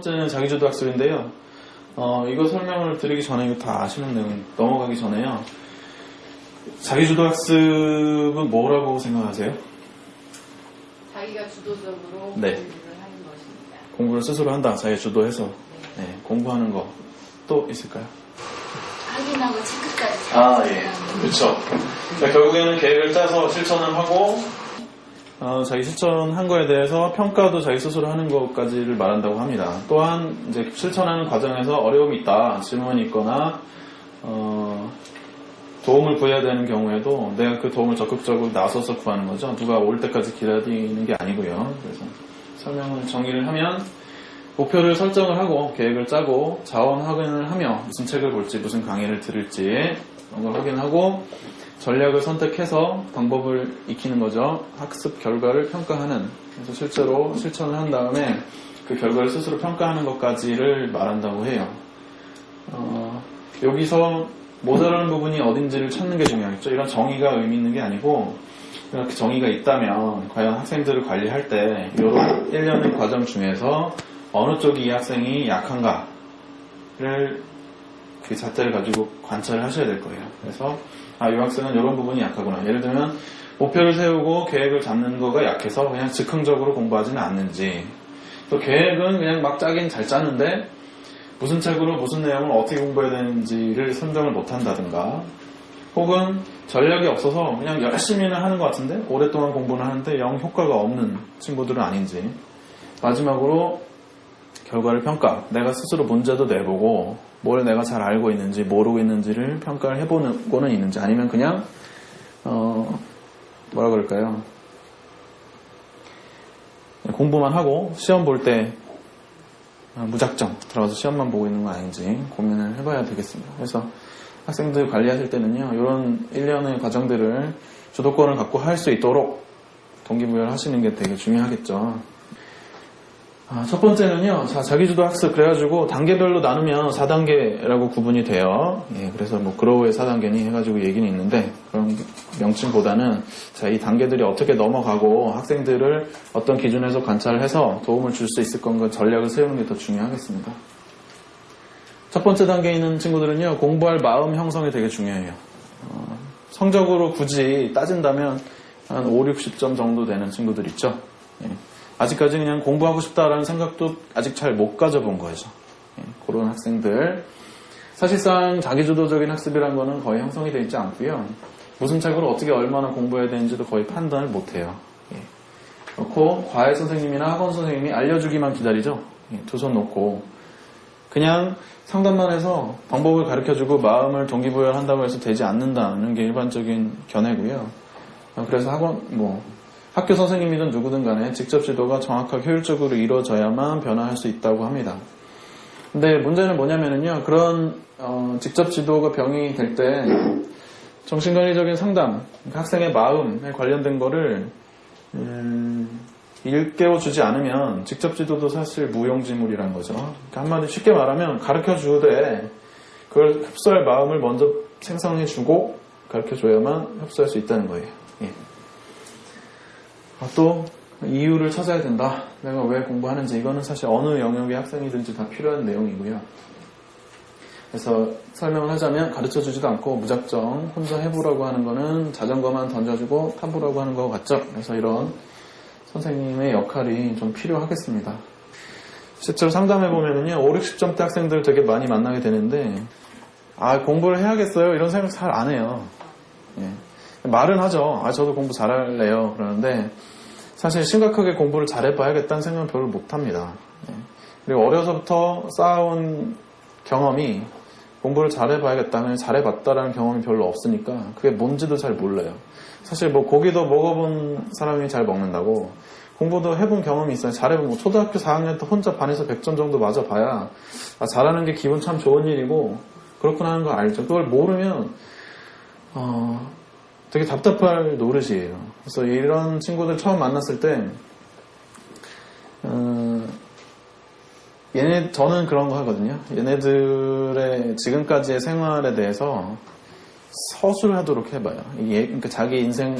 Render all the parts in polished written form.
번째는 자기주도 학습인데요. 이거 설명을 드리기 전에 이거 다 아시는 내용 넘어가기 전에요. 자기주도 학습은 뭐라고 생각하세요? 자기가 주도적으로 네. 공부를 하는 것입니다. 공부를 스스로 한다. 자기 주도해서 네, 공부하는 거 또 있을까요? 확인하고 체크까지. 예. 그렇죠. 결국에는 계획을 짜서 실천을 하고 자기 실천한 거에 대해서 평가도 자기 스스로 하는 것까지를 말한다고 합니다. 또한 이제 실천하는 과정에서 어려움이 있다, 질문이 있거나 도움을 구해야 되는 경우에도 내가 그 도움을 적극적으로 나서서 구하는 거죠. 누가 올 때까지 기다리는 게 아니고요. 그래서 설명을 정리를 하면 목표를 설정을 하고 계획을 짜고 자원 확인을 하며 무슨 책을 볼지 무슨 강의를 들을지 이런 걸 확인하고 전략을 선택해서 방법을 익히는 거죠. 학습 결과를 평가하는. 그래서 실제로 실천을 한 다음에 그 결과를 스스로 평가하는 것까지를 말한다고 해요. 여기서 모자라는 부분이 어딘지를 찾는 게 중요하겠죠. 이런 정의가 의미 있는 게 아니고 이렇게 정의가 있다면 과연 학생들을 관리할 때 이런 1년의 과정 중에서 어느 쪽이 이 학생이 약한가를 그 잣대를 가지고 관찰을 하셔야 될 거예요. 그래서 이 학생은 이런 부분이 약하구나. 예를 들면 목표를 세우고 계획을 잡는 거가 약해서 그냥 즉흥적으로 공부하지는 않는지, 또 계획은 그냥 막 짜긴 잘 짜는데 무슨 책으로 무슨 내용을 어떻게 공부해야 되는지를 선정을 못한다든가, 혹은 전략이 없어서 그냥 열심히는 하는 것 같은데 오랫동안 공부는 하는데 영 효과가 없는 친구들은 아닌지, 마지막으로 결과를 평가, 내가 스스로 문제도 내보고 뭘 내가 잘 알고 있는지 모르고 있는지를 평가를 해보고는 있는지, 아니면 그냥 뭐라 그럴까요, 공부만 하고 시험 볼 때 무작정 들어가서 시험만 보고 있는 거 아닌지 고민을 해봐야 되겠습니다. 그래서 학생들 관리하실 때는요, 이런 1년의 과정들을 주도권을 갖고 할 수 있도록 동기부여를 하시는 게 되게 중요하겠죠. 첫 번째는요, 자기주도 학습, 그래가지고 단계별로 나누면 4단계라고 구분이 돼요. 예, 그래서 뭐 그로우의 4단계니 해가지고 얘기는 있는데, 그런 명칭보다는 이 단계들이 어떻게 넘어가고 학생들을 어떤 기준에서 관찰을 해서 도움을 줄 수 있을 건가 전략을 세우는 게 더 중요하겠습니다. 첫 번째 단계에 있는 친구들은요, 공부할 마음 형성이 되게 중요해요. 성적으로 굳이 따진다면 한 5, 60점 정도 되는 친구들 있죠. 예. 아직까지 그냥 공부하고 싶다라는 생각도 아직 잘 못 가져본 거죠. 예, 그런 학생들. 사실상 자기주도적인 학습이라는 거는 거의 형성이 되어 있지 않고요. 무슨 책으로 어떻게 얼마나 공부해야 되는지도 거의 판단을 못 해요. 예. 그렇고 과외 선생님이나 학원 선생님이 알려주기만 기다리죠. 예, 두 손 놓고 그냥 상담만 해서 방법을 가르쳐주고 마음을 동기부여한다고 해서 되지 않는다는 게 일반적인 견해고요. 그래서 학교 선생님이든 누구든 간에 직접 지도가 정확하게 효율적으로 이루어져야만 변화할 수 있다고 합니다. 근데 문제는 뭐냐면요, 그런 직접 지도가 병이 될 때 정신관리적인 상담, 그러니까 학생의 마음에 관련된 거를 일깨워주지 않으면 직접 지도도 사실 무용지물이란 거죠. 그러니까 한마디 쉽게 말하면 가르쳐주되 그걸 흡수할 마음을 먼저 생성해주고 가르쳐줘야만 흡수할 수 있다는 거예요. 예. 또 이유를 찾아야 된다. 내가 왜 공부하는지. 이거는 사실 어느 영역의 학생이든지 다 필요한 내용이고요. 그래서 설명을 하자면 가르쳐주지도 않고 무작정 혼자 해보라고 하는 거는 자전거만 던져주고 타보라고 하는 거 같죠. 그래서 이런 선생님의 역할이 좀 필요하겠습니다. 실제로 상담해보면요, 5, 60점대 학생들 되게 많이 만나게 되는데 공부를 해야겠어요 이런 생각 잘 안 해요. 예. 말은 하죠. 저도 공부 잘할래요. 그러는데 사실 심각하게 공부를 잘해봐야겠다는 생각은 별로 못합니다. 그리고 어려서부터 쌓아온 경험이 공부를 잘해봐야겠다, 잘해봤다라는 경험이 별로 없으니까 그게 뭔지도 잘 몰라요. 사실 고기도 먹어본 사람이 잘 먹는다고 공부도 해본 경험이 있어요. 잘해본 초등학교 4학년 때 혼자 반에서 100점 정도 맞아봐야 잘하는 게 기분 참 좋은 일이고 그렇구나 하는 거 알죠. 그걸 모르면 되게 답답할 노릇이에요. 그래서 이런 친구들 처음 만났을 때 저는 그런 거 하거든요. 얘네들의 지금까지의 생활에 대해서 서술을 하도록 해봐요. 그러니까 자기 인생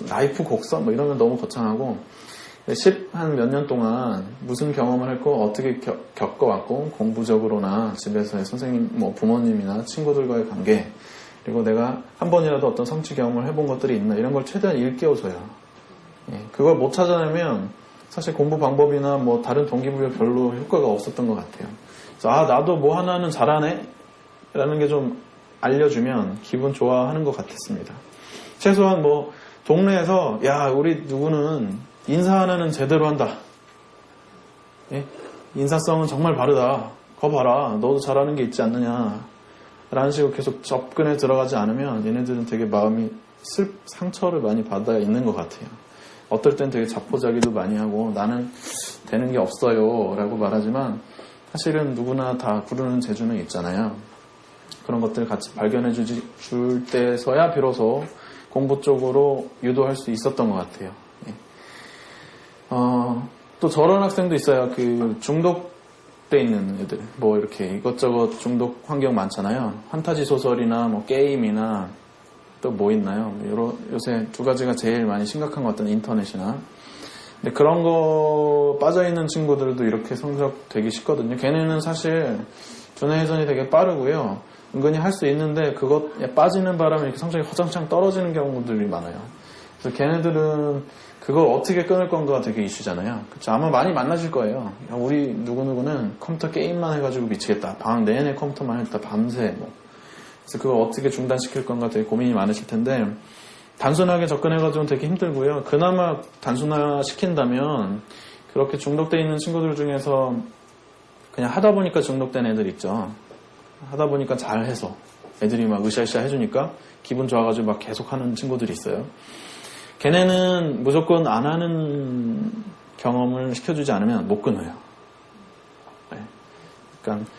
라이프 곡선 이러면 너무 거창하고 한 몇 년 동안 무슨 경험을 했고 어떻게 겪어왔고 공부적으로나 집에서의 선생님, 뭐 부모님이나 친구들과의 관계, 그리고 내가 한 번이라도 어떤 성취 경험을 해본 것들이 있나 이런 걸 최대한 일깨워줘요. 그걸 못 찾아내면 사실 공부 방법이나 뭐 다른 동기부여 별로 효과가 없었던 것 같아요. 그래서 나도 뭐 하나는 잘하네 라는 게 좀 알려주면 기분 좋아하는 것 같았습니다. 최소한 뭐 동네에서 야 우리 누구는 인사 하나는 제대로 한다. 인사성은 정말 바르다. 거 봐라. 너도 잘하는 게 있지 않느냐. 라는 식으로 계속 접근해 들어가지 않으면 얘네들은 되게 마음이 상처를 많이 받아 있는 것 같아요. 어떨 땐 되게 자포자기도 많이 하고 나는 되는 게 없어요 라고 말하지만 사실은 누구나 다 부르는 재주는 있잖아요. 그런 것들을 같이 발견해 줄 때서야 비로소 공부 쪽으로 유도할 수 있었던 것 같아요. 또 저런 학생도 있어요. 그 중독돼 있는 애들. 뭐 이렇게 이것저것 중독 환경 많잖아요. 판타지 소설이나 뭐 게임이나 또 뭐 있나요? 요새 두 가지가 제일 많이 심각한 것 같은 인터넷이나. 근데 그런 거 빠져있는 친구들도 이렇게 성적 되기 쉽거든요. 걔네는 사실 두뇌 회전이 되게 빠르고요. 은근히 할 수 있는데 그것에 빠지는 바람에 이렇게 성적이 허장창 떨어지는 경우들이 많아요. 그래서 걔네들은 그걸 어떻게 끊을 건가가 되게 이슈잖아요. 그쵸? 아마 많이 만나실 거예요. 야, 우리 누구누구는 컴퓨터 게임만 해가지고 미치겠다. 방 내내 컴퓨터만 했다. 밤새 뭐. 그래서 그걸 어떻게 중단시킬 건가 되게 고민이 많으실 텐데 단순하게 접근해가지고 되게 힘들고요. 그나마 단순화 시킨다면 그렇게 중독돼 있는 친구들 중에서 그냥 하다 보니까 중독된 애들 있죠. 하다 보니까 잘해서 애들이 막 으쌰으쌰 해주니까 기분 좋아가지고 막 계속 하는 친구들이 있어요. 걔네는 무조건 안 하는 경험을 시켜주지 않으면 못 끊어요. 그러니까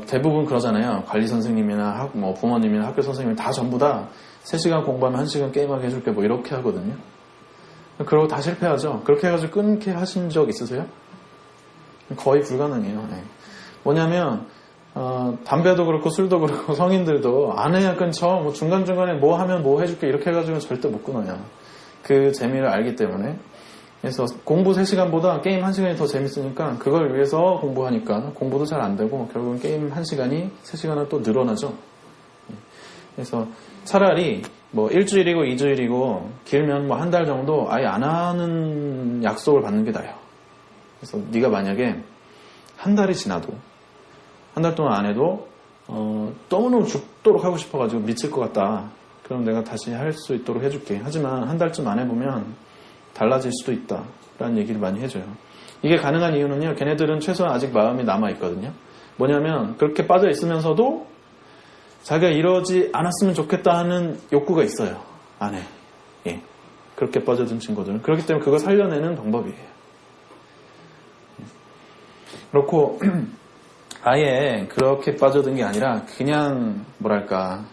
대부분 그러잖아요. 관리 선생님이나 뭐 부모님이나 학교 선생님이 다 전부 다 3시간 공부하면 1시간 게임하게 해줄게 뭐 이렇게 하거든요. 그러고 다 실패하죠. 그렇게 해가지고 끊게 하신 적 있으세요? 거의 불가능해요. 뭐냐면 담배도 그렇고 술도 그렇고 성인들도 안 해야 끊죠. 뭐 중간중간에 뭐 하면 뭐 해줄게 이렇게 해가지고 절대 못 끊어요. 그 재미를 알기 때문에. 그래서 공부 3시간보다 게임 1시간이 더 재밌으니까 그걸 위해서 공부하니까 공부도 잘 안 되고 결국은 게임 1시간이 3시간을 또 늘어나죠. 그래서 차라리 뭐 1주일이고 2주일이고 길면 뭐 한 달 정도 아예 안 하는 약속을 받는 게 나아요. 그래서 네가 만약에 한 달이 지나도 한 달 동안 안 해도 너무너무 죽도록 하고 싶어가지고 미칠 것 같다. 그럼 내가 다시 할 수 있도록 해줄게. 하지만 한 달쯤 안 해보면 달라질 수도 있다 라는 얘기를 많이 해줘요. 이게 가능한 이유는요. 걔네들은 최소한 아직 마음이 남아있거든요. 뭐냐면 그렇게 빠져 있으면서도 자기가 이러지 않았으면 좋겠다 하는 욕구가 있어요. 안에. 그렇게 빠져든 친구들은. 그렇기 때문에 그걸 살려내는 방법이에요. 그렇고 아예 그렇게 빠져든 게 아니라 그냥 뭐랄까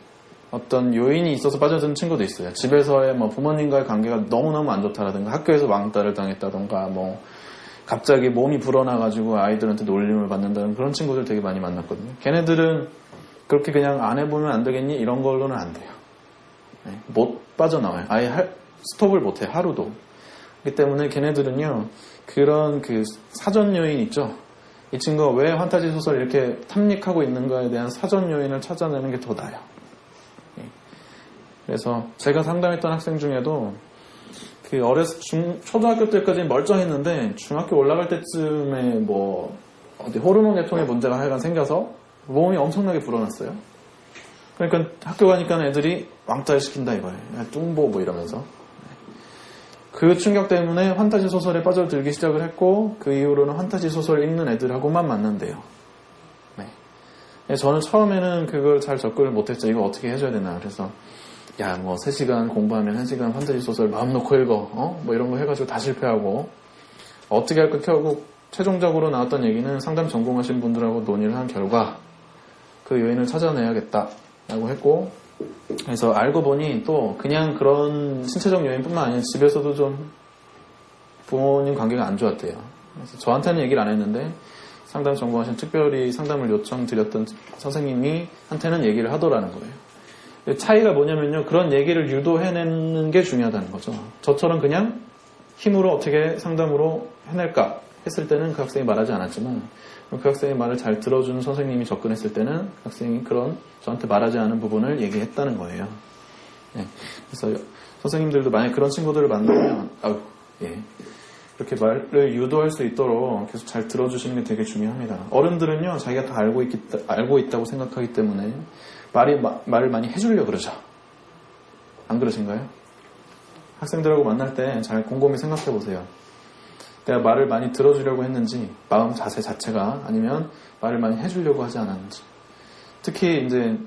어떤 요인이 있어서 빠져든 친구도 있어요. 집에서의 뭐 부모님과의 관계가 너무너무 안 좋다라든가 학교에서 왕따를 당했다던가 뭐 갑자기 몸이 불어나가지고 아이들한테 놀림을 받는다는 그런 친구들 되게 많이 만났거든요. 걔네들은 그렇게 그냥 안 해보면 안 되겠니? 이런 걸로는 안 돼요. 못 빠져나와요. 아예 스톱을 못해 하루도. 그렇기 때문에 걔네들은요 그런 그 사전 요인 있죠. 이 친구가 왜 판타지 소설 이렇게 탐닉하고 있는가에 대한 사전 요인을 찾아내는 게 더 나아요. 그래서 제가 상담했던 학생 중에도 그 초등학교 때까지는 멀쩡했는데 중학교 올라갈 때쯤에 뭐 어디 호르몬 계통의 문제가 하여간 생겨서 몸이 엄청나게 불어났어요. 그러니까 학교 가니까 애들이 왕따를 시킨다 이거예요. 뚱보 뭐 이러면서. 그 충격 때문에 판타지 소설에 빠져들기 시작을 했고 그 이후로는 판타지 소설 읽는 애들하고만 만난대요. 저는 처음에는 그걸 잘 접근을 못했죠. 이거 어떻게 해줘야 되나. 그래서 야, 뭐 3시간 공부하면 1시간 판타지 소설 마음 놓고 읽어. 뭐 이런 거 해가지고 다 실패하고 어떻게 할까 결국 최종적으로 나왔던 얘기는 상담 전공하신 분들하고 논의를 한 결과 그 요인을 찾아내야겠다라고 했고 그래서 알고 보니 또 그냥 그런 신체적 요인뿐만 아니라 집에서도 좀 부모님 관계가 안 좋았대요. 그래서 저한테는 얘기를 안 했는데 상담 전공하신 특별히 상담을 요청드렸던 선생님이 한테는 얘기를 하더라는 거예요. 차이가 뭐냐면요. 그런 얘기를 유도해내는 게 중요하다는 거죠. 저처럼 그냥 힘으로 어떻게 상담으로 해낼까 했을 때는 그 학생이 말하지 않았지만 그 학생의 말을 잘 들어주는 선생님이 접근했을 때는 그 학생이 그런 저한테 말하지 않은 부분을 얘기했다는 거예요. 네. 그래서 선생님들도 만약 그런 친구들을 만나면 이렇게 말을 유도할 수 있도록 계속 잘 들어주시는 게 되게 중요합니다. 어른들은요 자기가 다 알고 있다고 생각하기 때문에 말을 많이 해주려고 그러죠. 안 그러신가요? 학생들하고 만날 때 잘 곰곰이 생각해 보세요. 내가 말을 많이 들어주려고 했는지, 마음 자세 자체가, 아니면 말을 많이 해주려고 하지 않았는지. 특히 이제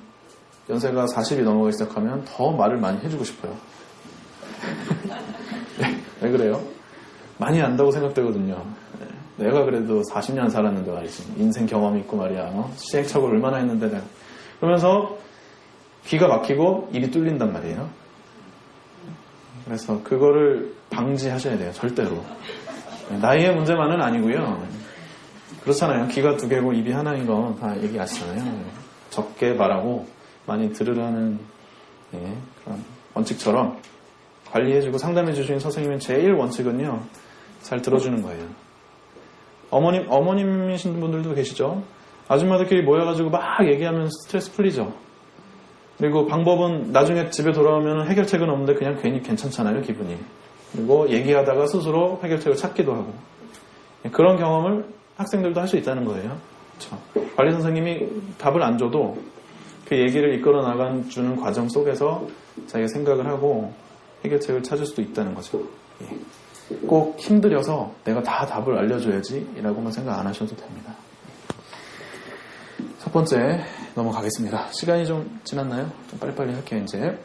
연세가 40이 넘어가기 시작하면 더 말을 많이 해주고 싶어요. 왜 그래요? 많이 안다고 생각되거든요. 내가 그래도 40년 살았는데 말이지. 인생 경험이 있고 말이야. 시행착오를 얼마나 했는데 내가. 그러면서 귀가 막히고 입이 뚫린단 말이에요. 그래서 그거를 방지하셔야 돼요. 절대로. 나이의 문제만은 아니고요. 그렇잖아요. 귀가 두 개고 입이 하나인 건 다 얘기 아시잖아요. 적게 말하고 많이 들으라는 그런 원칙처럼 관리해주고 상담해주시는 선생님의 제일 원칙은요. 잘 들어주는 거예요. 어머님이신 분들도 계시죠? 아줌마들끼리 모여가지고 막 얘기하면 스트레스 풀리죠. 그리고 방법은 나중에 집에 돌아오면 해결책은 없는데 그냥 괜히 괜찮잖아요, 기분이. 그리고 얘기하다가 스스로 해결책을 찾기도 하고. 그런 경험을 학생들도 할 수 있다는 거예요. 그렇죠? 관리 선생님이 답을 안 줘도 그 얘기를 이끌어 나가주는 과정 속에서 자기가 생각을 하고 해결책을 찾을 수도 있다는 거죠. 꼭 힘들여서 내가 다 답을 알려줘야지 라고만 생각 안 하셔도 됩니다. 첫 번째 넘어가겠습니다. 시간이 좀 지났나요? 좀 빨리빨리 할게요. 이제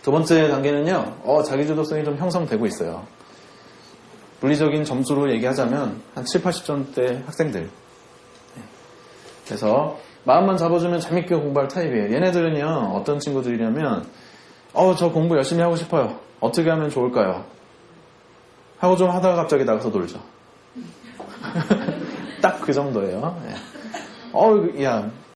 두 번째 단계는요. 자기주도성이 좀 형성되고 있어요. 물리적인 점수로 얘기하자면 한 7, 80점대 학생들. 그래서 마음만 잡아주면 재밌게 공부할 타입이에요. 얘네들은요. 어떤 친구들이냐면 저 공부 열심히 하고 싶어요. 어떻게 하면 좋을까요? 하고 좀 하다가 갑자기 나가서 놀죠. 딱 그 정도예요. 야